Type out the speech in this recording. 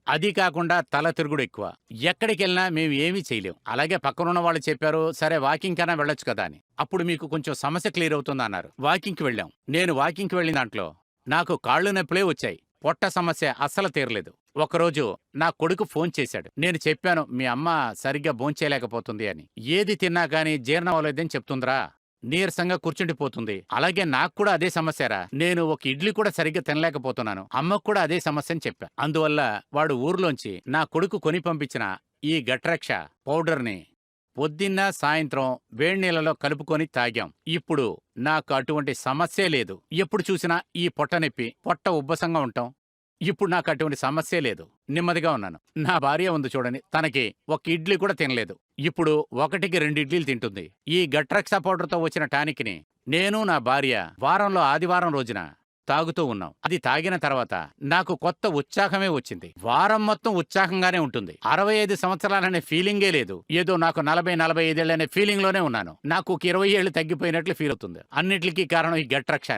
అది కాకుండా తల తిరుగుడు ఎక్కువ. ఎక్కడికెళ్ళినా మేము ఏమీ చేయలేం. అలాగే పక్కనున్న వాళ్ళు చెప్పారు, సరే వాకింగ్ కన్నా వెళ్ళొచ్చు కదా అని. అప్పుడు మీకు కొంచెం సమస్య క్లియర్ అవుతుందన్నారు. వాకింగ్‌కి వెళ్ళాం. నేను వాకింగ్‌కి వెళ్ళిన దాంట్లో నాకు కాళ్ళు నొప్పులే వచ్చాయి. పొట్ట సమస్య అస్సలు తీరలేదు. ఒకరోజు నా కొడుకు ఫోన్ చేశాడు. నేను చెప్పాను, మీ అమ్మ సరిగ్గా భోంచేయలేకపోతుంది అని. ఏది తిన్నా గానీ జీర్ణం అవ్వలేదని చెప్తుందిరా. నీరసంగా కూర్చుండిపోతుంది. అలాగే నాకు కూడా అదే సమస్యరా. నేను ఒక ఇడ్లీ కూడా సరిగ్గా తినలేకపోతున్నాను. అమ్మకు కూడా అదే సమస్య అని చెప్పా. అందువల్ల వాడు ఊర్లోంచి నా కొడుకు కొని పంపించిన ఈ గట్రక్ష పౌడర్‌ని పొద్దున్న, సాయంత్రం వేడినీళ్లలో కలుపుకొని తాగాం. ఇప్పుడు నాకు అటువంటి సమస్యే లేదు. ఎప్పుడు చూసినా ఈ పొట్ట నొప్పి, పొట్ట ఉబ్బసంగా ఉండటం. ఇప్పుడు నాకు అటువంటి సమస్యే లేదు. నెమ్మదిగా ఉన్నాను. నా భార్య ఉంది చూడండి. తనకి ఒక ఇడ్లీ కూడా తినలేదు. ఇప్పుడు ఒకటికి 2 ఇడ్లీలు తింటుంది. ఈ గట్రక్సా పౌడర్‌తో వచ్చిన టానిక్‌ని నేను, నా భార్య వారంలో ఆదివారం రోజున తాగుతూ ఉన్నాం. అది తాగిన తర్వాత నాకు కొత్త ఉత్సాహమే వచ్చింది. వారం మొత్తం ఉత్సాహంగానే ఉంటుంది. 65 సంవత్సరాలనే ఫీలింగే లేదు. ఏదో నాకు 40, 45 ఏళ్లనే ఫీలింగ్‌లోనే ఉన్నాను. నాకు ఒక 20 ఏళ్లు తగ్గిపోయినట్లు ఫీల్ అవుతుంది. అన్నిట్లికి కారణం ఈ గట్రక్ష.